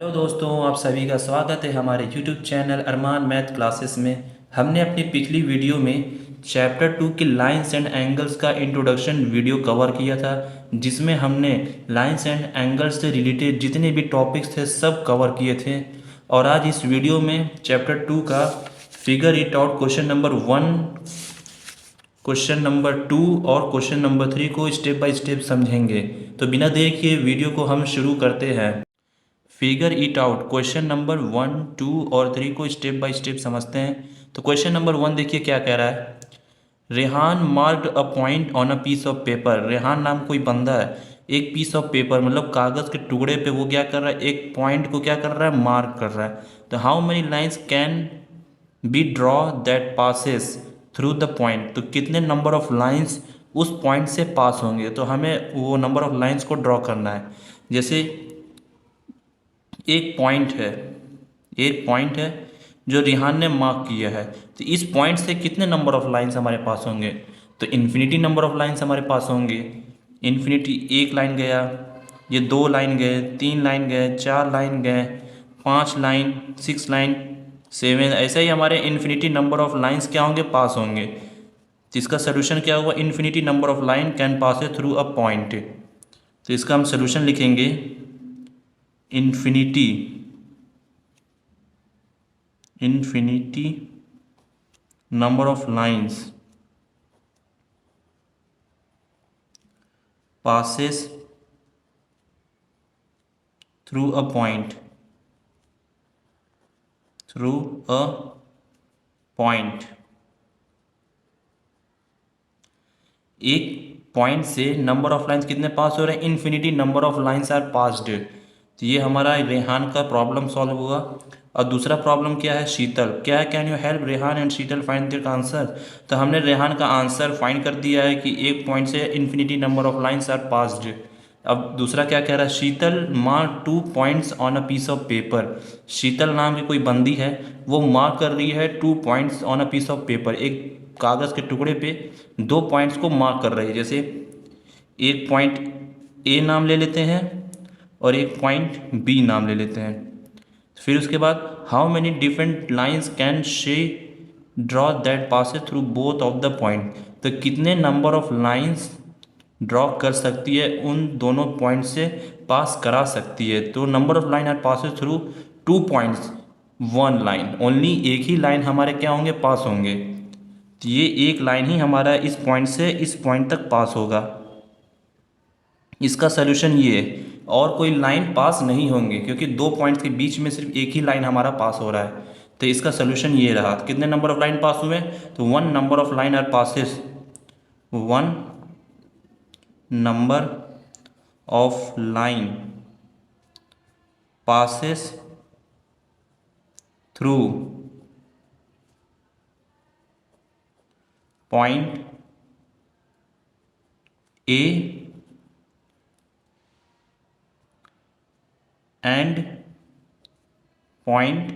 Hello दोस्तों, आप सभी का स्वागत है हमारे YouTube चैनल अरमान मैथ क्लासेस में। हमने अपनी पिछली वीडियो में चैप्टर 2 के लाइंस एंड एंगल्स का इंट्रोडक्शन वीडियो कवर किया था, जिसमें हमने लाइंस एंड एंगल्स से रिलेटेड जितने भी टॉपिक्स थे सब कवर किए थे। और आज इस वीडियो में चैप्टर 2 का figure it out question number 1, question number 2 और क्वेश्चन नंबर 3 को स्टेप बाय स्टेप समझेंगे। तो बिना देर किए वीडियो को हम शुरू करते हैं। Figure it out question number 1, 2 और 3 को स्टेप बाय स्टेप समझते हैं। तो क्वेश्चन नंबर 1 देखिए क्या कह रहा है। Rehan marked a point on a piece of paper. Rehan नाम कोई बंदा है, एक पीस ऑफ पेपर मतलब कागज़ के टुकड़े पे वो क्या कर रहा है, एक पॉइंट को क्या कर रहा है, मार्क कर रहा है। तो how many lines can be draw that passes through the point. तो कितने नंबर ऑफ लाइन्स उस पॉइंट से पास होंगे। तो हमें वो नंबर ऑफ लाइन्स को ड्रॉ करना है। जैसे एक पॉइंट है, एक पॉइंट है जो रिहान ने मार्क किया है। तो इस पॉइंट से कितने नंबर ऑफ लाइंस हमारे पास होंगे। तो इन्फिनिटी नंबर ऑफ लाइंस हमारे पास होंगे। इन्फिनिटी, एक लाइन गया, ये दो लाइन गए, तीन लाइन गए, चार लाइन गए, पाँच लाइन, सिक्स लाइन, सेवन, ऐसा ही हमारे इन्फिनिटी नंबर ऑफ लाइंस क्या होंगे, पास होंगे। तो इसका सोल्यूशन क्या हुआ, infinity number of line can pass A through a point. तो इसका हम सोल्यूशन लिखेंगे, infinity infinity number of lines passes through a point, through a point। एक पॉइंट से नंबर ऑफ लाइंस कितने पास हो रहे हैं, infinity number of lines are passed. तो ये हमारा रेहान का प्रॉब्लम सॉल्व हुआ। और दूसरा प्रॉब्लम क्या है, शीतल, क्या है, can you help Rehan and Sheetal find their answer. तो हमने रेहान का आंसर फाइंड कर दिया है कि एक पॉइंट से infinity number of lines are passed. अब दूसरा क्या कह रहा है, Sheetal mark 2 points on a piece of paper. Sheetal नाम की कोई बंदी है, वो मार्क कर रही है 2 points on a piece of paper. एक कागज़ के टुकड़े पे दो पॉइंट्स को मार्क कर रही है। जैसे एक पॉइंट ए नाम ले लेते हैं और एक पॉइंट बी नाम ले लेते हैं। फिर उसके बाद how many different lines can she draw that passes through both of the point. तो कितने नंबर ऑफ लाइंस ड्रॉ कर सकती है, उन दोनों पॉइंट से पास करा सकती है। तो number of line are passes through 2 points, 1 line only, एक ही लाइन हमारे क्या होंगे, पास होंगे। तो ये एक लाइन ही हमारा इस पॉइंट से इस पॉइंट तक पास होगा। इसका सलूशन ये है, और कोई लाइन पास नहीं होंगे क्योंकि दो पॉइंट्स के बीच में सिर्फ एक ही लाइन हमारा पास हो रहा है। तो इसका सलूशन ये रहा। कितने नंबर ऑफ लाइन पास हुए, तो 1 number of line are passes, 1 number of line passes through point A and point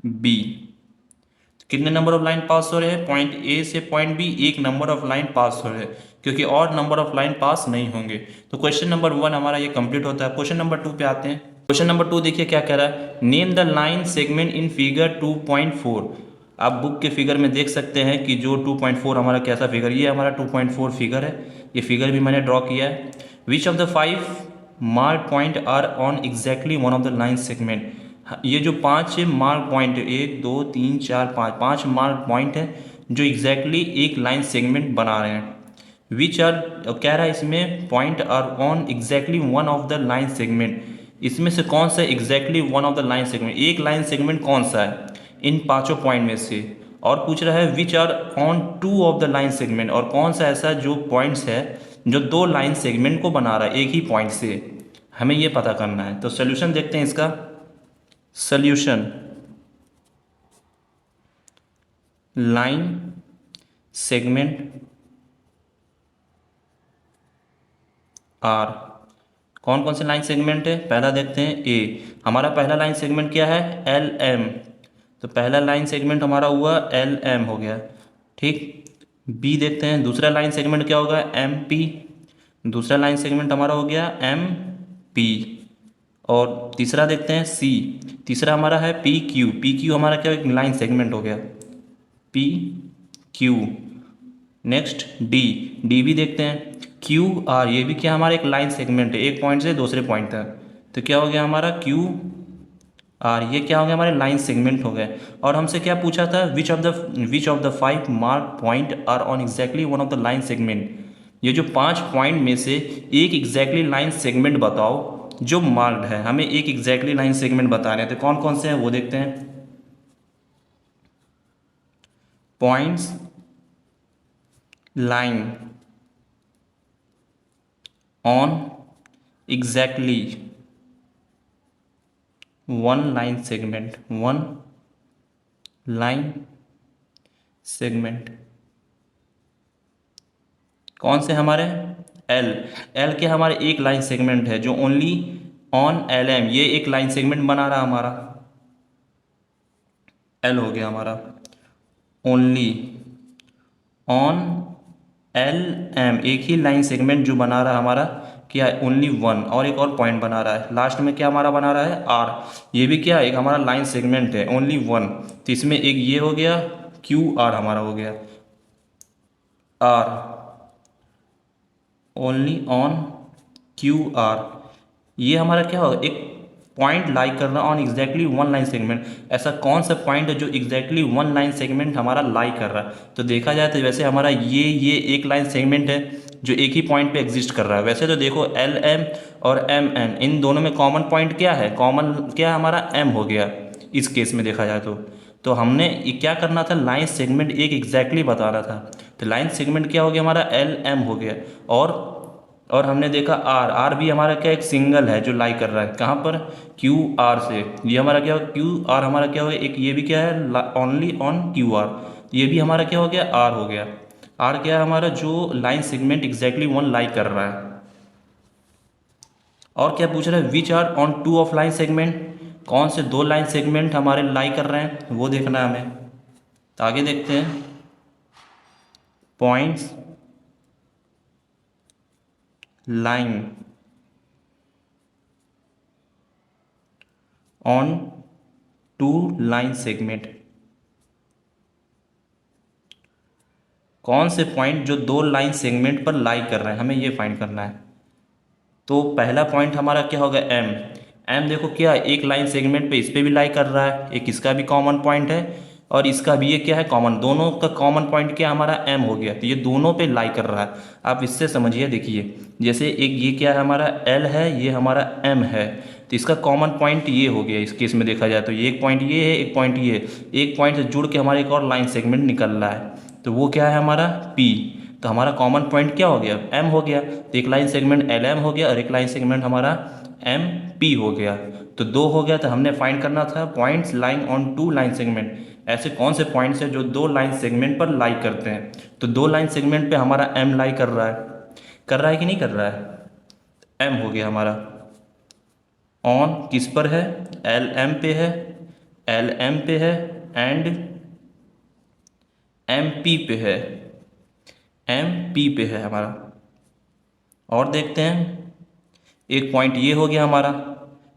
B. कितने नंबर ऑफ लाइन पास हो रहे हैं, पॉइंट ए से पॉइंट बी एक नंबर ऑफ लाइन पास हो रहे हैं, क्योंकि और नंबर ऑफ लाइन पास नहीं होंगे। तो क्वेश्चन नंबर 1 हमारा ये कंप्लीट होता है। क्वेश्चन नंबर 2 पे आते हैं। क्वेश्चन नंबर 2 देखिए क्या कह रहा है, name the line segment in figure 2.4। आप बुक के फिगर में देख सकते हैं कि जो 2.4 हमारा कैसा फिगर, ये हमारा 2.4 फिगर है। ये फिगर भी मैंने ड्रॉ किया है। Which of the 5 mark point are on exactly one of the line segment. ये जो 5 मार्क पॉइंट, 1 2 3 4 5, 5 मार्क पॉइंट है जो एग्जैक्टली एक लाइन सेगमेंट बना रहे हैं। विच आर, कह रहा है इसमें point are on exactly one of the line segment. इसमें से कौन सा exactly one of the line segment, एक लाइन सेगमेंट कौन सा है इन पांचों पॉइंट में से। और पूछ रहा है which are on 2 of the line segment, और कौन सा ऐसा जो पॉइंट्स है जो दो लाइन सेगमेंट को बना रहा है एक ही पॉइंट से। हमें ये पता करना है। तो सोल्यूशन देखते हैं इसका। सोल्यूशन, लाइन सेगमेंट आर, कौन कौन से लाइन सेगमेंट है, पहला देखते हैं ए। हमारा पहला लाइन सेगमेंट क्या है, एल एम। तो पहला लाइन सेगमेंट हमारा हुआ एल एम हो गया, ठीक। बी देखते हैं, दूसरा लाइन सेगमेंट क्या होगा, एम पी। दूसरा लाइन सेगमेंट हमारा हो गया एम पी। और तीसरा देखते हैं सी, तीसरा हमारा है पी क्यू, पी क्यू हमारा क्या एक लाइन सेगमेंट हो गया, P Q. Next D, D भी देखते हैं, क्यू आर, ये भी क्या हमारा एक लाइन सेगमेंट है, एक पॉइंट से दूसरे पॉइंट तक, तो क्या हो गया हमारा क्यू आर, ये क्या हो गया हमारे लाइन सेगमेंट हो गए। और हमसे क्या पूछा था, which of the 5 mark point are on exactly one of the line segment, ये जो 5 पॉइंट में से एक एग्जैक्टली लाइन सेगमेंट बताओ जो मार्क्ड है, हमें एक एग्जैक्टली लाइन सेगमेंट बताने हैं, तो कौन कौन से हैं वो देखते हैं। Points lying on exactly one line segment, one line segment कौन से हमारे, एल, एल के हमारे एक लाइन सेगमेंट है जो ओनली ऑन एल एम, ये एक लाइन सेगमेंट बना रहा हमारा, एल हो गया हमारा ओनली ऑन एल एम, एक ही लाइन सेगमेंट जो बना रहा है हमारा क्या है, ओनली वन, और एक और पॉइंट बना रहा है लास्ट में, क्या हमारा बना रहा है आर, ये भी क्या एक हमारा लाइन सेगमेंट है ओनली वन, तो इसमें एक ये हो गया क्यू आर हमारा हो गया, R only on Q R, ये हमारा क्या होगा एक पॉइंट लाई कर रहा on exactly one line segment, ऐसा कौन सा पॉइंट है जो एग्जैक्टली वन लाइन सेगमेंट हमारा लाई कर रहा है, तो देखा जाए तो वैसे हमारा ये एक लाइन सेगमेंट है जो एक ही पॉइंट पे एग्जिस्ट कर रहा है। वैसे तो देखो एल एम और एम एन इन दोनों में कॉमन पॉइंट क्या है, कॉमन क्या हमारा एम हो गया इस केस में देखा जाए तो हमने क्या करना था, लाइन सेगमेंट एक एग्जैक्टली बताना था, तो लाइन सेगमेंट क्या हो गया हमारा एल एम हो गया। और हमने देखा आर, आर भी हमारा क्या एक सिंगल है जो लाई कर रहा है कहाँ पर, क्यू आर से, ये हमारा क्या हो क्यू आर हमारा क्या हो गया एक, ये भी क्या है ओनली ऑन क्यू आर, ये भी हमारा क्या हो गया आर हो गया, आर क्या है हमारा जो line segment exactly one lie कर रहा है। और क्या पूछ रहा है, which are on two of line segment, कौन से दो लाइन सेगमेंट हमारे लाई कर रहे हैं वो देखना है हमें, तो आगे देखते हैं points lying on two line segment, कौन से पॉइंट जो दो लाइन सेगमेंट पर लाई कर रहे हैं हमें ये फाइंड करना है। तो पहला पॉइंट हमारा क्या होगा एम, एम देखो क्या एक लाइन सेगमेंट पे इस पे भी लाई कर रहा है, एक इसका भी कॉमन पॉइंट है और इसका भी ये क्या है कॉमन, दोनों का कॉमन पॉइंट क्या हमारा एम हो गया, तो ये दोनों पे लाई कर रहा है। आप इससे समझिए, देखिए जैसे एक ये क्या है हमारा एल है, ये हमारा एम है, तो इसका कॉमन पॉइंट ये हो गया इस केस में देखा जाए तो, ये एक पॉइंट ये है एक पॉइंट ये है, एक पॉइंट से जुड़ के हमारा एक और लाइन सेगमेंट निकल रहा है, तो वो क्या है हमारा पी, तो हमारा कॉमन पॉइंट क्या हो गया एम हो गया, तो एक लाइन सेगमेंट एल एम हो गया और एक लाइन सेगमेंट हमारा एम पी हो गया, तो दो हो गया। तो हमने फाइंड करना था points lying on two line segment, ऐसे कौन से पॉइंट्स हैं जो दो लाइन सेगमेंट पर लाई करते हैं, तो दो लाइन सेगमेंट पे हमारा एम लाई कर रहा है कि नहीं कर रहा है, एम हो गया हमारा, ऑन किस पर है, एल एम पे है, एल एम पे है एंड एम पी पे है, एम पी पे है हमारा। और देखते हैं एक पॉइंट ये हो गया हमारा,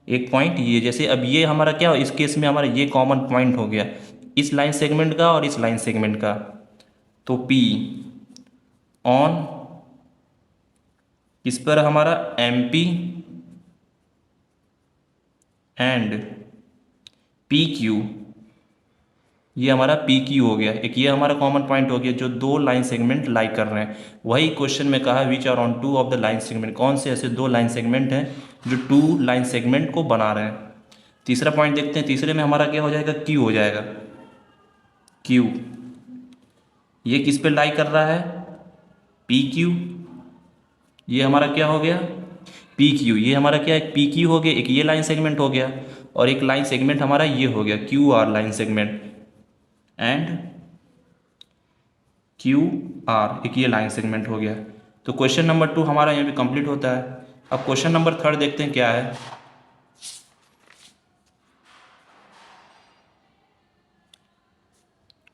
एक पॉइंट ये, जैसे अब ये हमारा क्या इस केस में हमारा ये कॉमन पॉइंट हो गया इस लाइन सेगमेंट का और इस लाइन सेगमेंट का, तो P ऑन किस पर हमारा MP एंड PQ, ये हमारा PQ हो गया, एक ये हमारा कॉमन पॉइंट हो गया जो दो लाइन सेगमेंट लाई कर रहे हैं। वही क्वेश्चन में कहा which are on two of the line segment, कौन से ऐसे दो लाइन सेगमेंट हैं जो टू लाइन सेगमेंट को बना रहे हैं। तीसरा पॉइंट देखते हैं, तीसरे में हमारा क्या हो जाएगा Q हो जाएगा, Q ये किस पे लाई कर रहा है PQ, ये हमारा क्या हो गया PQ, ये हमारा क्या है PQ हो गया, एक ये लाइन सेगमेंट हो गया और एक लाइन सेगमेंट हमारा ये हो गया QR line segment and QR, एक ये लाइन सेगमेंट हो गया। तो क्वेश्चन नंबर 2 हमारा यहाँ पे कंप्लीट होता है। अब क्वेश्चन नंबर 3 देखते हैं क्या है।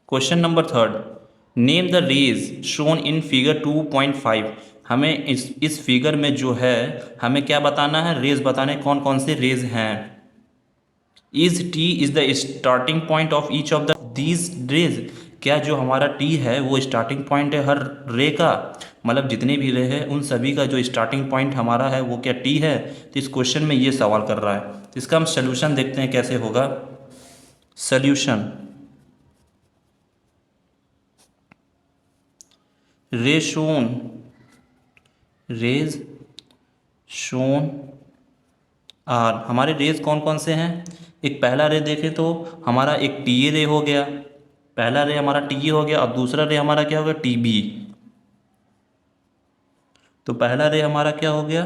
Question number 3, name the rays shown in figure 2.5 हमें इस फिगर में जो है हमें क्या बताना है, रेज बताने कौन कौन से रेज हैं। Is T is the starting point of each of the these raise, क्या जो हमारा टी है वो स्टार्टिंग पॉइंट है हर रे का, मतलब जितने भी रे हैं उन सभी का जो स्टार्टिंग पॉइंट हमारा है वो क्या टी है। तो इस क्वेश्चन में ये सवाल कर रहा है, तो इसका हम सोल्यूशन देखते हैं कैसे होगा। सोल्यूशन, रे शोन, रेज शोन आर, हमारे रेज कौन कौन से हैं। एक पहला रे देखें तो हमारा एक टी ए रे हो गया, पहला रे हमारा टी ए हो गया, और दूसरा रे हमारा क्या हो गया, टी बी। तो पहला रे हमारा क्या हो गया,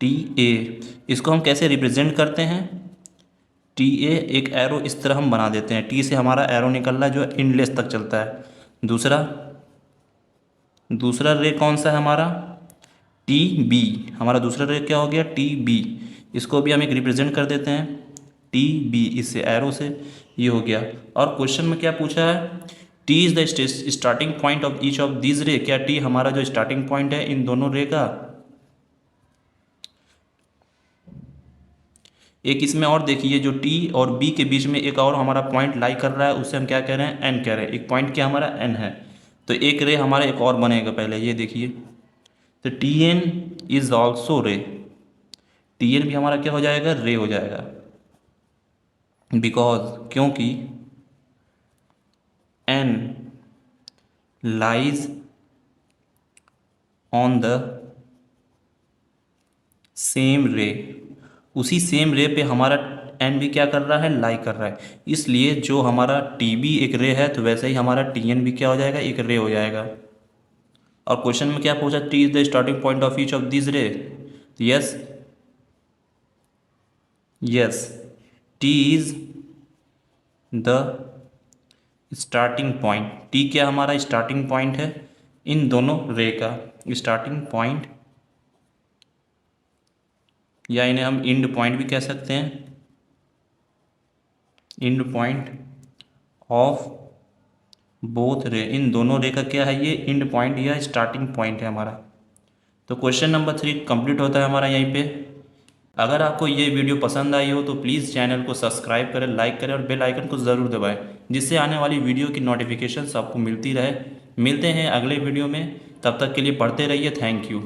टी ए। इसको हम कैसे रिप्रेजेंट करते हैं, टी ए एक एरो इस तरह हम बना देते हैं, टी से हमारा एरो निकल रहा है जो इनलेस तक चलता है। दूसरा दूसरा रे कौन सा है हमारा, टी बी, हमारा दूसरा रे क्या हो गया, टी बी। इसको भी हम एक रिप्रेजेंट कर देते हैं टी बी, इससे एरो से, ये हो गया। और क्वेश्चन में क्या पूछा है, T is the starting point of each of this रे, क्या टी हमारा जो स्टार्टिंग पॉइंट है इन दोनों रे का। एक इसमें और देखिए, जो टी और बी के बीच में एक और हमारा पॉइंट लाई कर रहा है, उससे हम क्या कह रहे हैं, एन कह रहे हैं। एक पॉइंट क्या हमारा एन है, तो एक रे हमारा एक और बनेगा, पहले ये देखिए, तो टी एन इज ऑल्सो रे, टी एन भी हमारा क्या हो जाएगा, रे हो जाएगा। बिकॉज, क्योंकि N lies on the same ray, उसी सेम रे पे हमारा एन भी क्या कर रहा है, लाई कर रहा है। इसलिए जो हमारा टी बी एक रे है, तो वैसे ही हमारा टी एन भी क्या हो जाएगा, एक रे हो जाएगा। और क्वेश्चन में क्या पूछा, T is the starting point of each of this ray, yes yes, T is the starting point, T क्या हमारा स्टार्टिंग पॉइंट है इन दोनों रे का, स्टार्टिंग पॉइंट, या इन्हें हम इंड पॉइंट भी कह सकते हैं, इंड पॉइंट ऑफ बोथ रे, इन दोनों रे का क्या है, ये इंड पॉइंट या स्टार्टिंग पॉइंट है हमारा। तो क्वेश्चन नंबर 3 कंप्लीट होता है हमारा यहीं पे। अगर आपको ये वीडियो पसंद आई हो तो प्लीज़ चैनल को सब्सक्राइब करें, लाइक करें और बेल आइकन को ज़रूर दबाएं, जिससे आने वाली वीडियो की नोटिफिकेशन आपको मिलती रहे। मिलते हैं अगले वीडियो में, तब तक के लिए पढ़ते रहिए। Thank you.